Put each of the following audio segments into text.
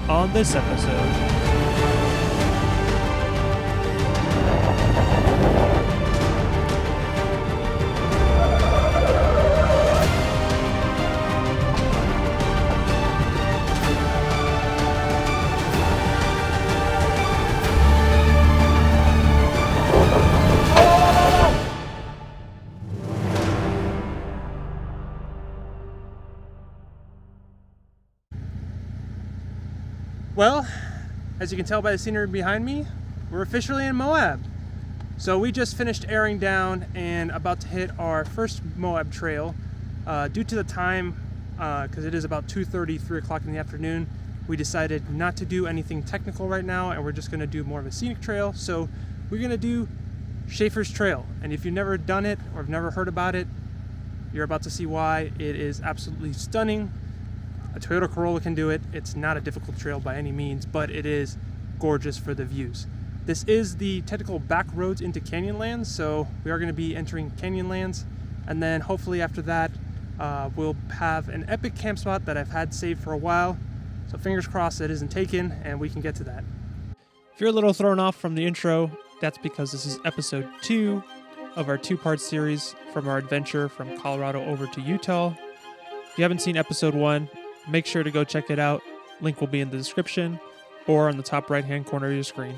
on this episode. Well, as you can tell by the scenery behind me, we're officially in Moab. So we just finished airing down and about to hit our first Moab trail. Due to the time, because it is about 2:30, 3 o'clock in the afternoon, we decided not to do anything technical right now, and we're just going to do more of a scenic trail. So we're going to do Schaefer's Trail. And if you've never done it or have never heard about it, you're about to see why. It is absolutely stunning. A Toyota Corolla can do it. It's not a difficult trail by any means, but it is gorgeous for the views. This is the technical back roads into Canyonlands, so we are going to be entering Canyonlands, and then hopefully after that we'll have an epic camp spot that I've had saved for a while. So fingers crossed it isn't taken and we can get to that. If you're a little thrown off from the intro, that's because this is episode 2 of our 2-part series from our adventure from Colorado over to Utah. If you haven't seen episode 1, make sure to go check it out. Link will be in the description or on the top right-hand corner of your screen.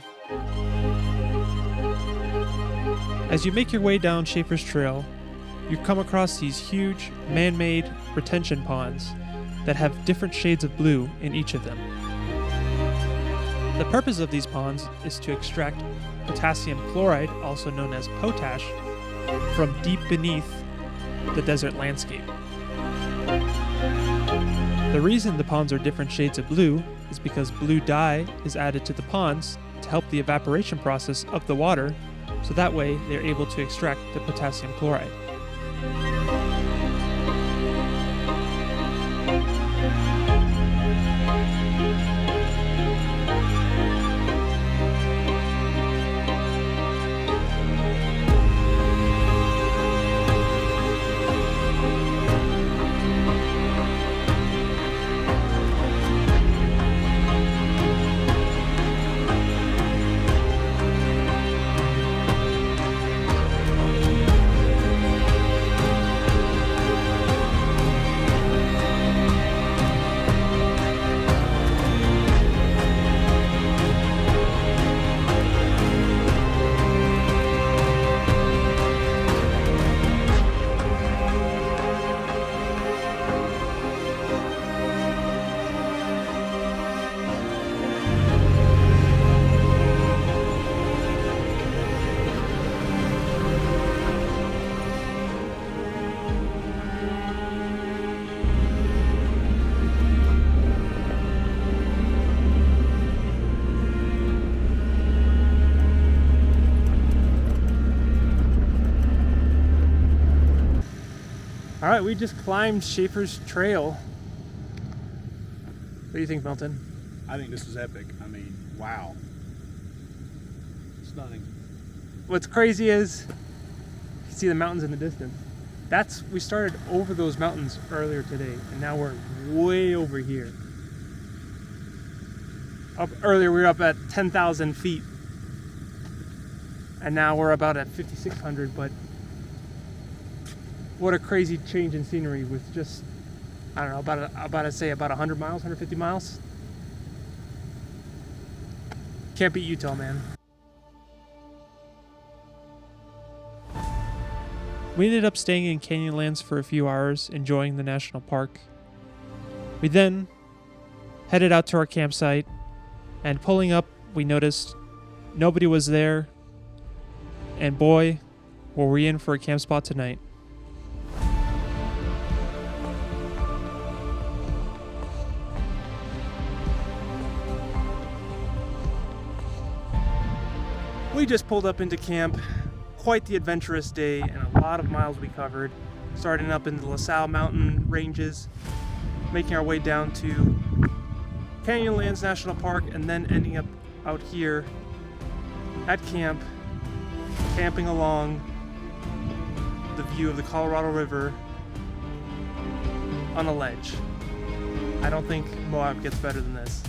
As you make your way down Schaefer's Trail, you come across these huge man-made retention ponds that have different shades of blue in each of them. The purpose of these ponds is to extract potassium chloride, also known as potash, from deep beneath the desert landscape. The reason the ponds are different shades of blue is because blue dye is added to the ponds to help the evaporation process of the water, so that way they're able to extract the potassium chloride. All right, we just climbed Schaefer's Trail. What do you think, Milton? I think this is epic. I mean, wow. Stunning. What's crazy is you see the mountains in the distance. We started over those mountains earlier today, and now we're way over here. Earlier we were up at 10,000 feet, and now we're about at 5,600, but what a crazy change in scenery with just, I don't know, about 100 miles, 150 miles. Can't beat Utah, man. We ended up staying in Canyonlands for a few hours, enjoying the national park. We then headed out to our campsite, and pulling up, we noticed nobody was there, and boy, were we in for a camp spot tonight. We just pulled up into camp. Quite the adventurous day and a lot of miles we covered, starting up in the LaSalle mountain ranges, making our way down to Canyonlands National Park, and then ending up out here at camp, camping along the view of the Colorado River on a ledge. I don't think Moab gets better than this.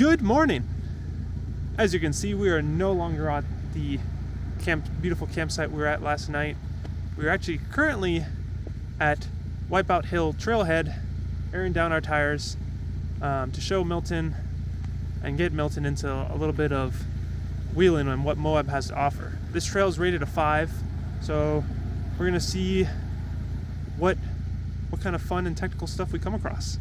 Good morning. As you can see, we are no longer at the beautiful campsite we were at last night. We are actually currently at Wipeout Hill Trailhead, airing down our tires to show Milton and get Milton into a little bit of wheeling on what Moab has to offer. This trail is rated a 5, so we're gonna see what kind of fun and technical stuff we come across.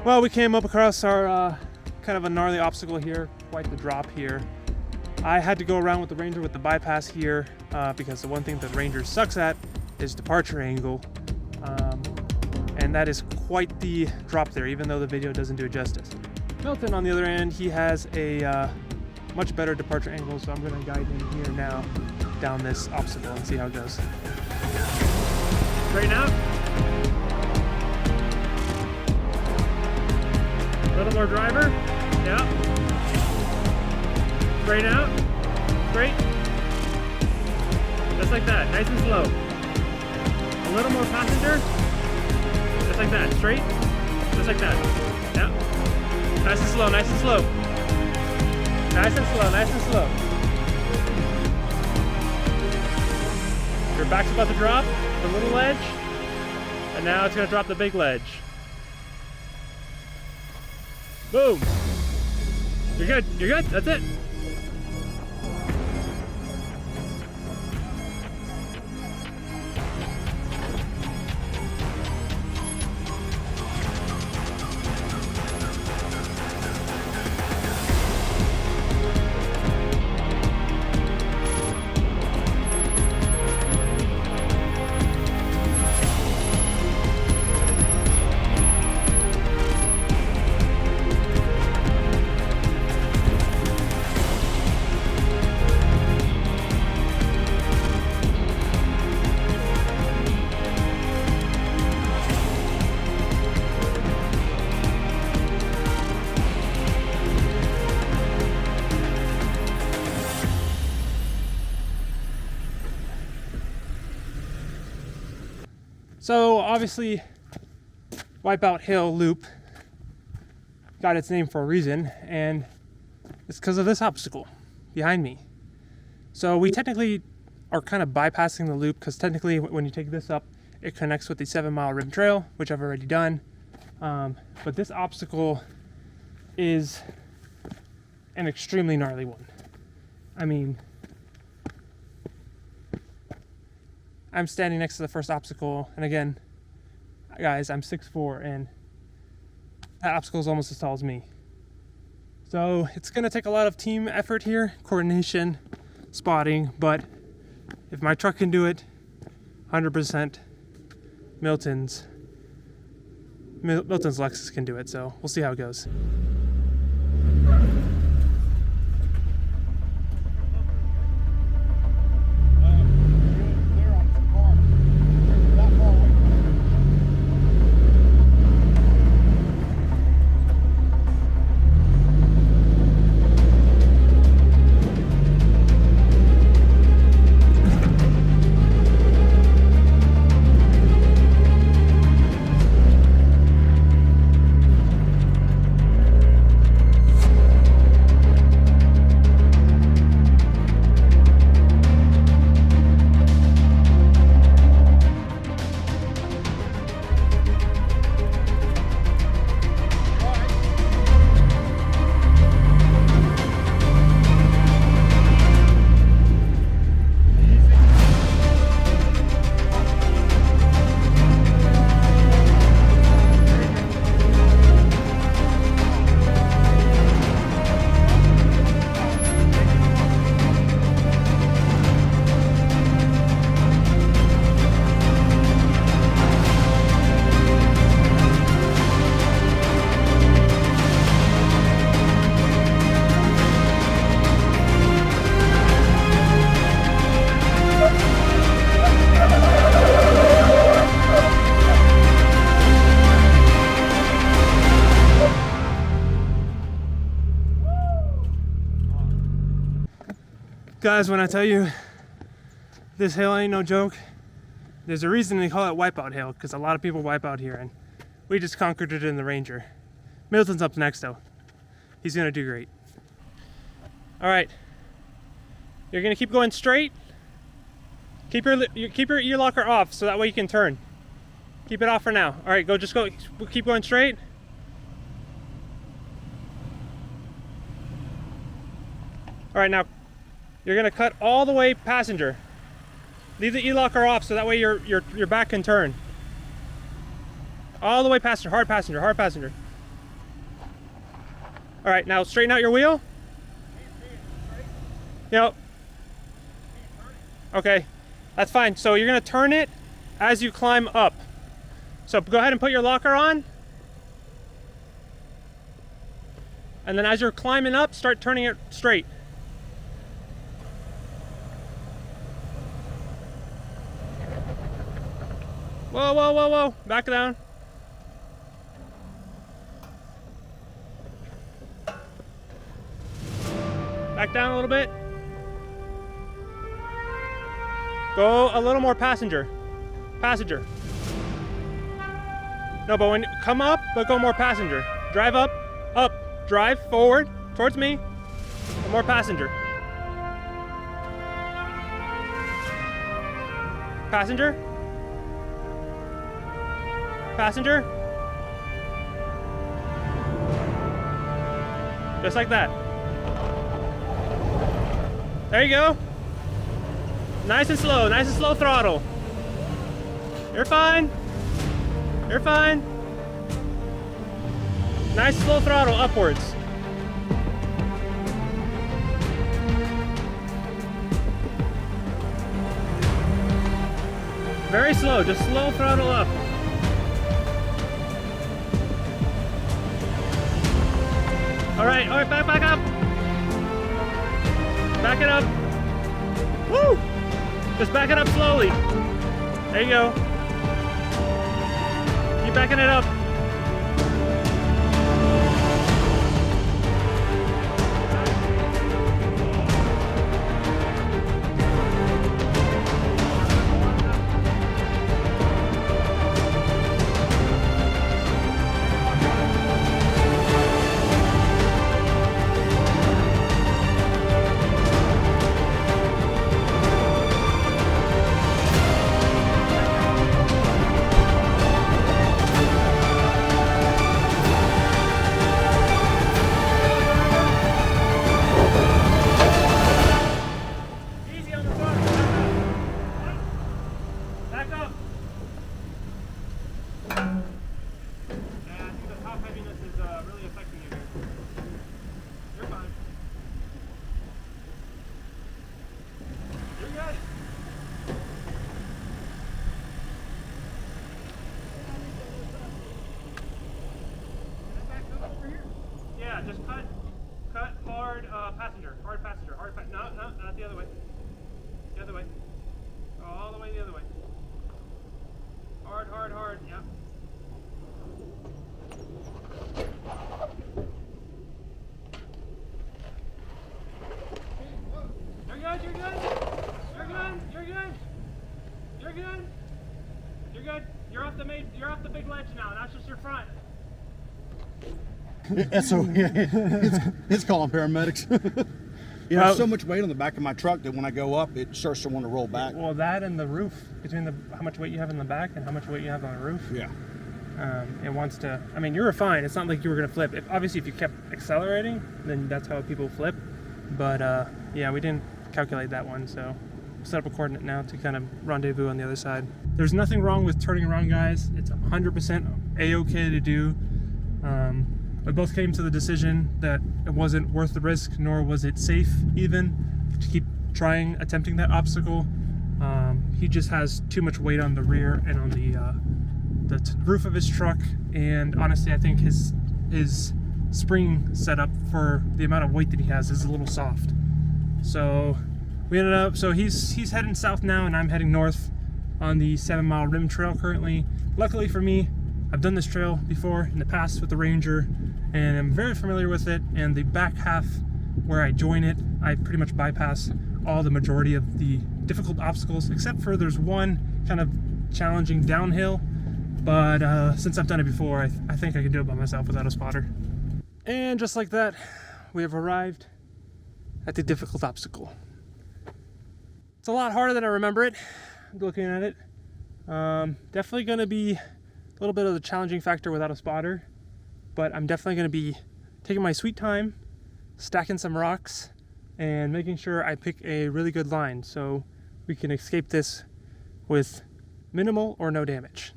Well, we came up across our kind of a gnarly obstacle here, quite the drop here. I had to go around with the Ranger with the bypass here because the one thing that Ranger sucks at is departure angle. And that is quite the drop there, even though the video doesn't do it justice. Milton, on the other end, he has a much better departure angle, so I'm going to guide him here now down this obstacle and see how it goes. Straighten out. A little more driver. Yeah. Straighten out. Straight. Just like that. Nice and slow. A little more passenger. Just like that. Straight. Just like that. Yeah. Nice and slow. Nice and slow. Nice and slow. Nice and slow. Your back's about to drop the little ledge. And now it's going to drop the big ledge. Boom! You're good, you're good, that's it. So obviously Wipeout Hill Loop got its name for a reason, and it's because of this obstacle behind me. So we technically are kind of bypassing the loop, because technically when you take this up, it connects with the 7-mile rim trail, which I've already done. But this obstacle is an extremely gnarly one. I mean, I'm standing next to the first obstacle, and again, guys, I'm 6'4", and that obstacle is almost as tall as me. So it's gonna take a lot of team effort here, coordination, spotting, but if my truck can do it, 100% Milton's Lexus can do it, so we'll see how it goes. Guys, when I tell you this hill ain't no joke, there's a reason they call it Wipeout Hill, because a lot of people wipe out here, and we just conquered it in the Ranger. Milton's up next though. He's gonna do great. All right, you're gonna keep going straight. Keep your ear locker off so that way you can turn. Keep it off for now. All right, just go, keep going straight. All right, now you're gonna cut all the way passenger. Leave the e-locker off so that way your back can turn. All the way passenger, hard passenger, hard passenger. All right, now straighten out your wheel. Yep. Okay, that's fine. So you're gonna turn it as you climb up. So go ahead and put your locker on. And then as you're climbing up, start turning it straight. Whoa, whoa, whoa, whoa, back down. Back down a little bit. Go a little more passenger. Passenger. No, but when come up, but go more passenger. Drive up, up, drive forward, towards me, and more passenger. Passenger. Passenger. Just like that. There you go. Nice and slow throttle. You're fine. You're fine. Nice slow throttle upwards. Very slow, just slow throttle up. All right, back up. Back it up. Woo! Just back it up slowly. There you go. Keep backing it up. forward, yep. You're good, you're good. You're good, you're good. You're good. You're good. You're off the big ledge now, not just your front. So it's calling paramedics. You know, so much weight on the back of my truck that when I go up, it starts to want to roll back. Well, that and the roof, between how much weight you have in the back and how much weight you have on the roof. Yeah. It wants to, I mean, you were fine. It's not like you were going to flip. Obviously, if you kept accelerating, then that's how people flip. But yeah, we didn't calculate that one, so set up a coordinate now to kind of rendezvous on the other side. There's nothing wrong with turning around, guys. It's 100% a-okay to do. We both came to the decision that it wasn't worth the risk, nor was it safe even to keep attempting that obstacle. He just has too much weight on the rear and on the roof of his truck, and honestly, I think his spring setup for the amount of weight that he has is a little soft. So we ended up, so he's heading south now, and I'm heading north on the 7-mile rim trail currently. Luckily for me, I've done this trail before in the past with the Ranger, and I'm very familiar with it. And the back half where I join it, I pretty much bypass all the majority of the difficult obstacles, except for there's one kind of challenging downhill. But since I've done it before, I think I can do it by myself without a spotter. And just like that, we have arrived at the difficult obstacle. It's a lot harder than I remember it, looking at it. Definitely going to be a little bit of the challenging factor without a spotter, but I'm definitely going to be taking my sweet time, stacking some rocks, and making sure I pick a really good line so we can escape this with minimal or no damage.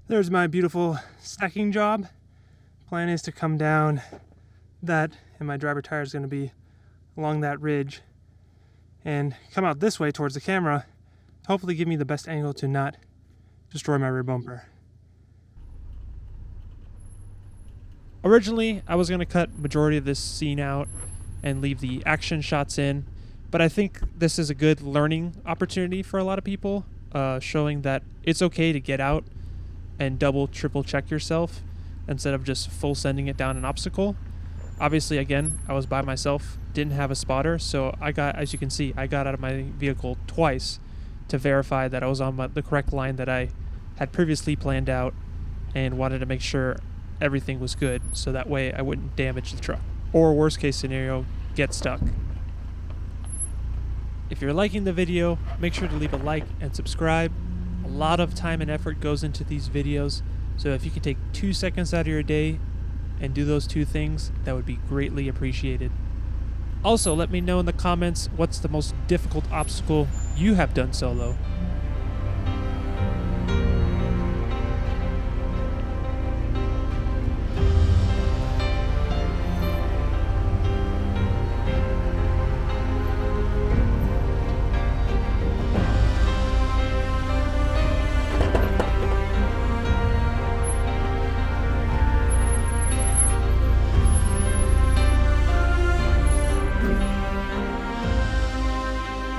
There's my beautiful stacking job. Plan is to come down that, and my driver tire is going to be along that ridge, and come out this way towards the camera, hopefully give me the best angle to not destroy my rear bumper. Originally, I was going to cut majority of this scene out and leave the action shots in, but I think this is a good learning opportunity for a lot of people, showing that it's okay to get out and double, triple check yourself instead of just full sending it down an obstacle. Obviously, again, I was by myself, didn't have a spotter, so as you can see, I got out of my vehicle twice to verify that I was on the correct line that I had previously planned out, and wanted to make sure everything was good, so that way I wouldn't damage the truck, or worst case scenario, get stuck. If you're liking the video, make sure to leave a like and subscribe. A lot of time and effort goes into these videos, so if you can take 2 seconds out of your day and do those 2 things, that would be greatly appreciated. Also, let me know in the comments what's the most difficult obstacle you have done solo.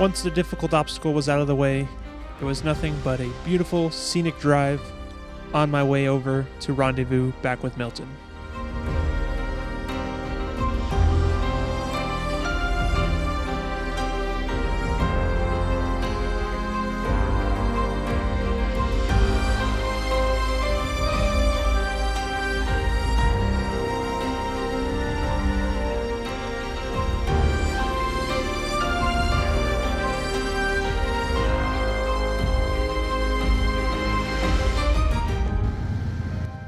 Once the difficult obstacle was out of the way, it was nothing but a beautiful scenic drive on my way over to rendezvous back with Milton.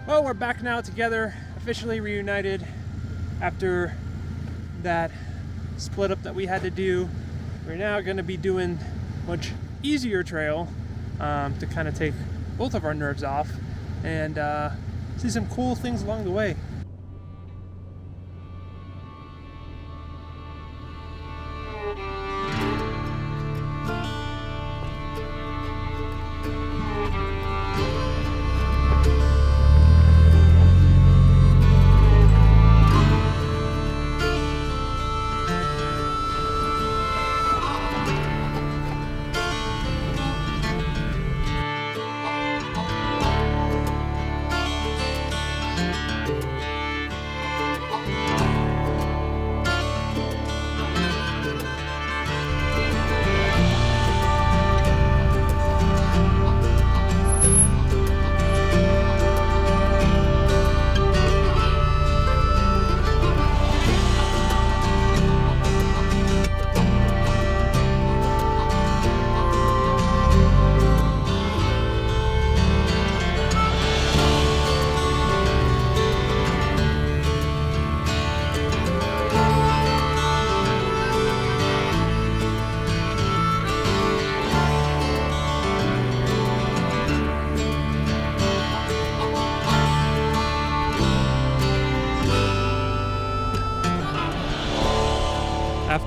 Well, we're back now together, officially reunited after that split up that we had to do. We're now going to be doing much easier trail to kind of take both of our nerves off and see some cool things along the way.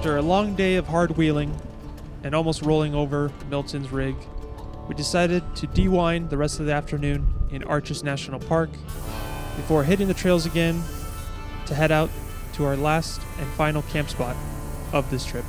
After a long day of hard wheeling and almost rolling over Milton's rig, we decided to de-wind the rest of the afternoon in Arches National Park before hitting the trails again to head out to our last and final camp spot of this trip.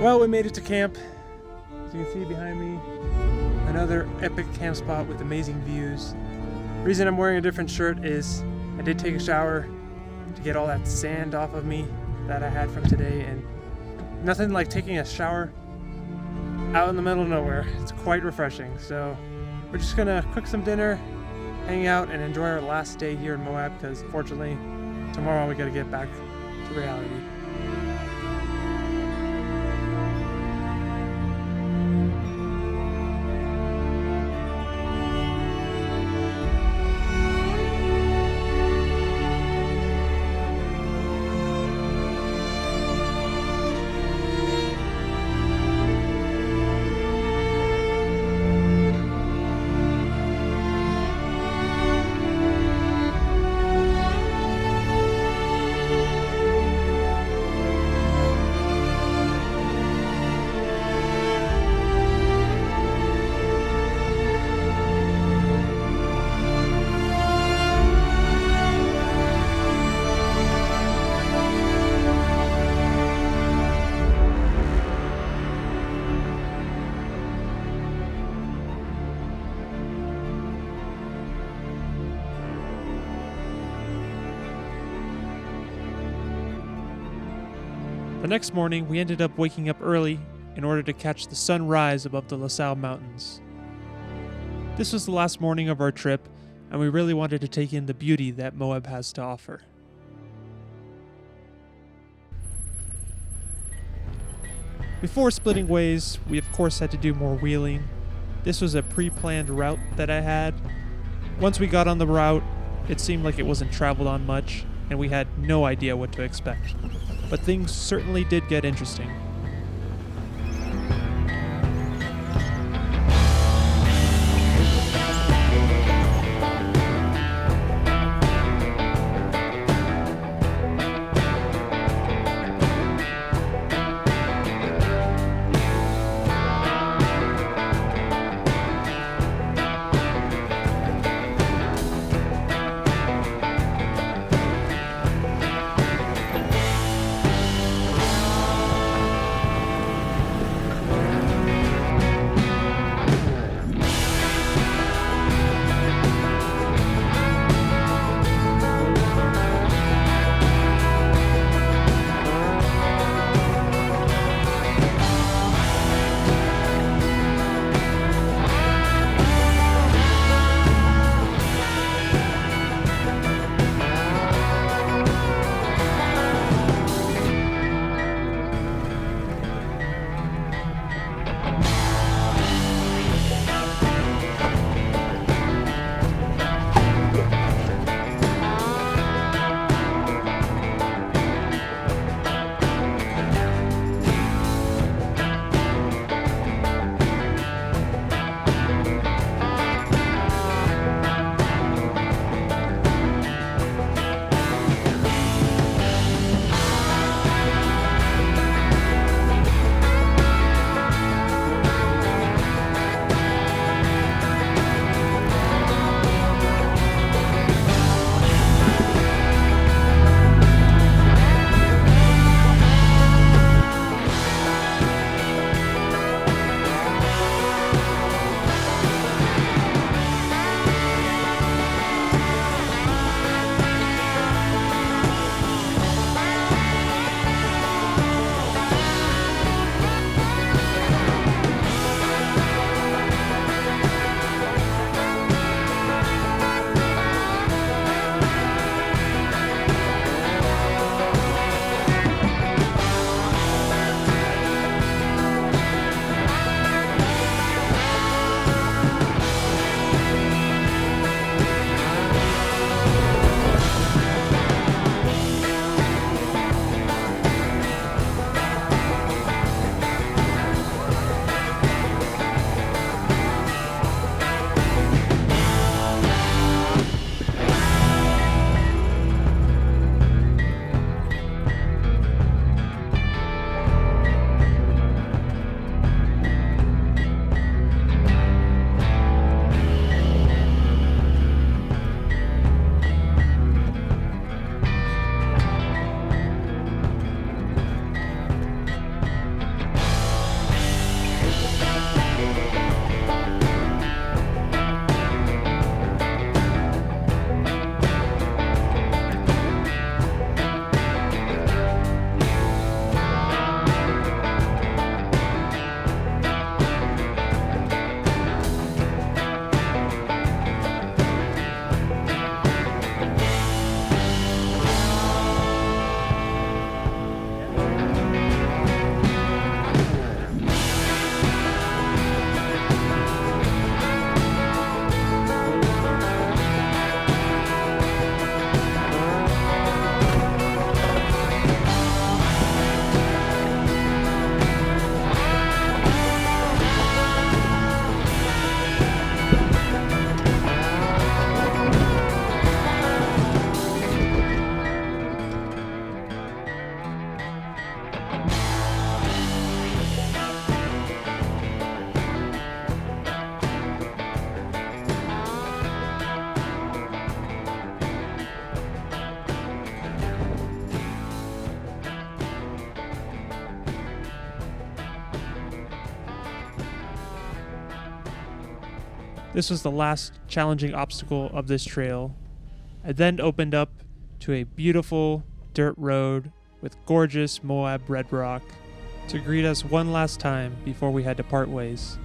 Well, we made it to camp. As you can see behind me, another epic camp spot with amazing views. The reason I'm wearing a different shirt is I did take a shower to get all that sand off of me that I had from today, and nothing like taking a shower out in the middle of nowhere. It's quite refreshing. So we're just gonna cook some dinner, hang out, and enjoy our last day here in Moab, because fortunately tomorrow we gotta get back to reality. The next morning, we ended up waking up early in order to catch the sunrise above the LaSalle Mountains. This was the last morning of our trip, and we really wanted to take in the beauty that Moab has to offer. Before splitting ways, we of course had to do more wheeling. This was a pre-planned route that I had. Once we got on the route, it seemed like it wasn't traveled on much, and we had no idea what to expect. But things certainly did get interesting. This was the last challenging obstacle of this trail. It then opened up to a beautiful dirt road with gorgeous Moab red rock to greet us one last time before we had to part ways.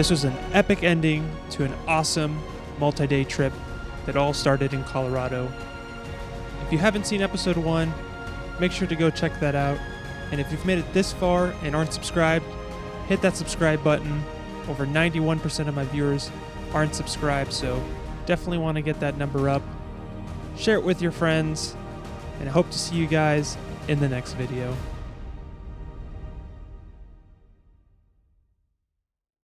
This was an epic ending to an awesome multi-day trip that all started in Colorado. If you haven't seen episode 1, make sure to go check that out. And if you've made it this far and aren't subscribed, hit that subscribe button. Over 91% of my viewers aren't subscribed, so definitely want to get that number up. Share it with your friends, and I hope to see you guys in the next video.